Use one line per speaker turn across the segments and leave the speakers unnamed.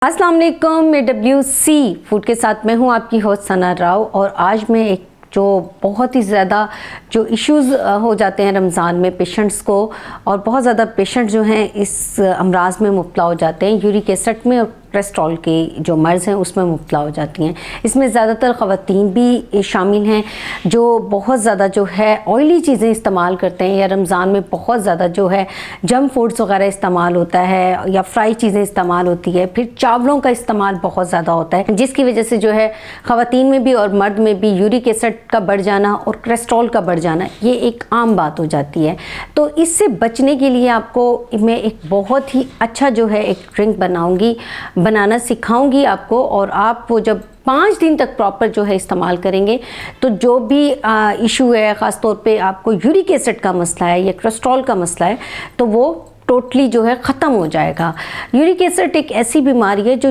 अस्सलाम वालेकुम। मैं WC फूड के साथ मैं हूँ आपकी होस्ट सना राव। और आज मैं एक जो बहुत ही ज़्यादा जो इश्यूज़ हो जाते हैं रमज़ान में पेशेंट्स को, और बहुत ज़्यादा पेशेंट जो हैं इस अमराज में मुब्तला हो जाते हैं, यूरिक एसिड में और कोलेस्ट्रॉल के जो मर्ज़ हैं उसमें मुब्तला हो जाती हैं। इसमें ज़्यादातर ख़वातीन भी शामिल हैं जो बहुत ज़्यादा जो है ऑयली चीज़ें इस्तेमाल करते हैं, या रमज़ान में बहुत ज़्यादा जो है जंक फूड्स वगैरह इस्तेमाल होता है, या फ्राई चीज़ें इस्तेमाल होती है, फिर चावलों का इस्तेमाल बहुत ज़्यादा होता है, जिसकी वजह से जो है ख़वातीन में भी और मर्द में भी यूरिक एसिड का बढ़ जाना और कोलेस्ट्रॉल का बढ़ जाना ये एक आम बात हो जाती है। तो इससे बचने के लिए आपको मैं एक बहुत ही अच्छा जो है एक ड्रिंक बनाना सिखाऊंगी आपको, और आप वो जब 5 दिन तक प्रॉपर जो है इस्तेमाल करेंगे तो जो भी इशू है, ख़ास तौर पे आपको यूरिक एसिड का मसला है या कोलेस्ट्रॉल का मसला है, तो वो टोटली जो है ख़त्म हो जाएगा। यूरिक एसिड एक ऐसी बीमारी है जो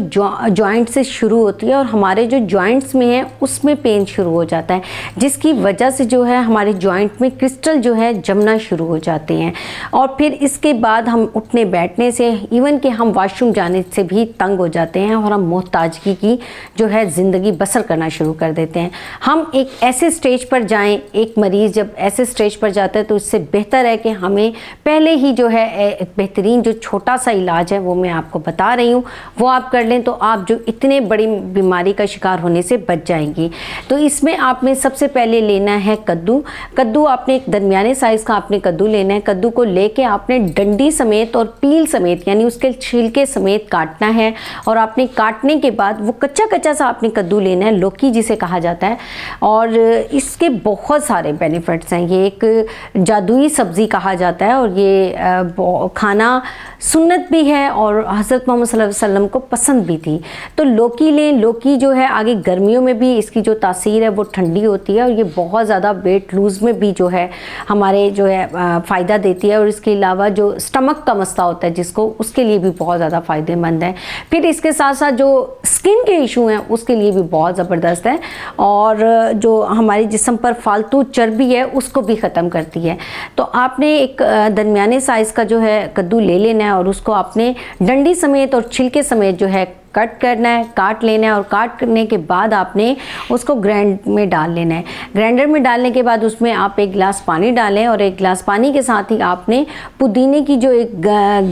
जॉइंट से शुरू होती है और हमारे जो जॉइंट्स में है उसमें पेन शुरू हो जाता है, जिसकी वजह से जो है हमारे जॉइंट में क्रिस्टल जो है जमना शुरू हो जाते हैं, और फिर इसके बाद हम उठने बैठने से, इवन कि हम वॉशरूम जाने से भी तंग हो जाते हैं और हम मोहताजगी की जो है ज़िंदगी बसर करना शुरू कर देते हैं। हम एक ऐसे स्टेज पर जाएँ, एक मरीज़ जब ऐसे स्टेज पर जाता है तो इससे बेहतर है कि हमें पहले ही जो है बेहतरीन जो छोटा सा इलाज है वो मैं आपको बता रही हूँ, वो आप कर लें तो आप जो इतने बड़ी बीमारी का शिकार होने से बच जाएंगी। तो इसमें आपने सबसे पहले लेना है कद्दू आपने एक दरमियाने साइज़ का आपने कद्दू लेना है। कद्दू को लेके आपने डंडी समेत और पील समेत यानी उसके छिलके समेत काटना है, और आपने काटने के बाद वो कच्चा सा आपने कद्दू लेना है, लौकी जिसे कहा जाता है, और इसके बहुत सारे बेनिफिट्स हैं। ये एक जादुई सब्ज़ी कहा जाता है और ये खाना सुन्नत भी है और हज़रत मोहम्मद सल्लल्लाहु अलैहि वसल्लम को पसंद भी थी। तो लौकी लें। लौकी जो है आगे गर्मियों में भी इसकी जो तासीर है वो ठंडी होती है, और ये बहुत ज़्यादा वेट लूज़ में भी जो है हमारे जो है फ़ायदा देती है, और इसके अलावा जो स्टमक का मसला होता है जिसको, उसके लिए भी बहुत ज़्यादा फ़ायदेमंद है। फिर इसके साथ साथ जो स्किन के इशू हैं उसके लिए भी बहुत ज़बरदस्त है, और जो हमारे जिस्म पर फालतू चर्बी है उसको भी ख़त्म करती है। तो आपने एक दरमियाने साइज़ का जो है कद्दू ले लेना है, और उसको आपने डंडी समेत और छिलके समेत जो है कट करना है, काट लेना है, और काट करने के बाद आपने उसको ग्राइंड में डाल लेना है। ग्राइंडर में डालने के बाद उसमें आप 1 गिलास पानी डालें, और 1 गिलास पानी के साथ ही आपने पुदीने की जो एक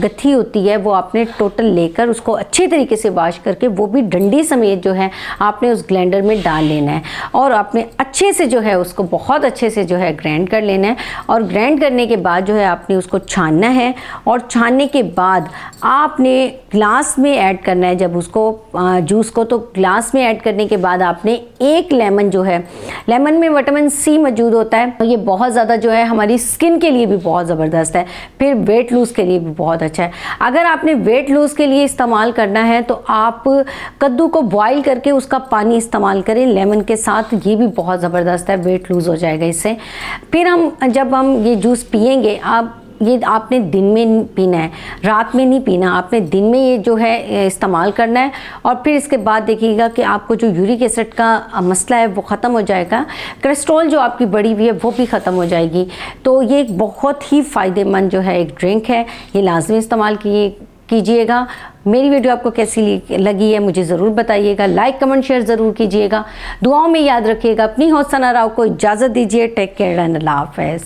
गत्थी होती है वो आपने टोटल लेकर उसको अच्छे तरीके से वॉश करके वो भी डंडी समेत जो है आपने उस ग्राइंडर में डाल लेना है, और आपने अच्छे से जो है उसको बहुत अच्छे से जो है ग्राइंड कर लेना है। और ग्राइंड करने के बाद जो है आपने उसको छानना है, और छानने के बाद आपने ग्लास में ऐड करना है जब उसको जूस को, तो ग्लास में ऐड करने के बाद आपने 1 लेमन जो है, लेमन में विटामिन C मौजूद होता है, और ये बहुत ज़्यादा जो है हमारी स्किन के लिए भी बहुत ज़बरदस्त है, फिर वेट लूज़ के लिए भी बहुत अच्छा है। अगर आपने वेट लूज़ के लिए इस्तेमाल करना है तो आप कद्दू को बॉईल करके उसका पानी इस्तेमाल करें लेमन के साथ, ये भी बहुत ज़बरदस्त है, वेट लूज़ हो जाएगा इससे। फिर जब हम ये जूस पिएंगे, ये आपने दिन में पीना है, रात में नहीं पीना, आपने दिन में ये जो है इस्तेमाल करना है, और फिर इसके बाद देखिएगा कि आपको जो यूरिक एसिड का मसला है वो ख़त्म हो जाएगा, कोलेस्ट्रॉल जो आपकी बढ़ी हुई है वो भी ख़त्म हो जाएगी। तो ये एक बहुत ही फ़ायदेमंद जो है एक ड्रिंक है, ये लाजमी इस्तेमाल कीजिएगा। मेरी वीडियो आपको कैसी लगी है मुझे ज़रूर बताइएगा, लाइक कमेंट शेयर ज़रूर कीजिएगा, दुआओं में याद रखिएगा। अपनी होस्ट सना राव को इजाज़त दीजिए। टेक केयर एंड अल्लाह हाफ़िज़।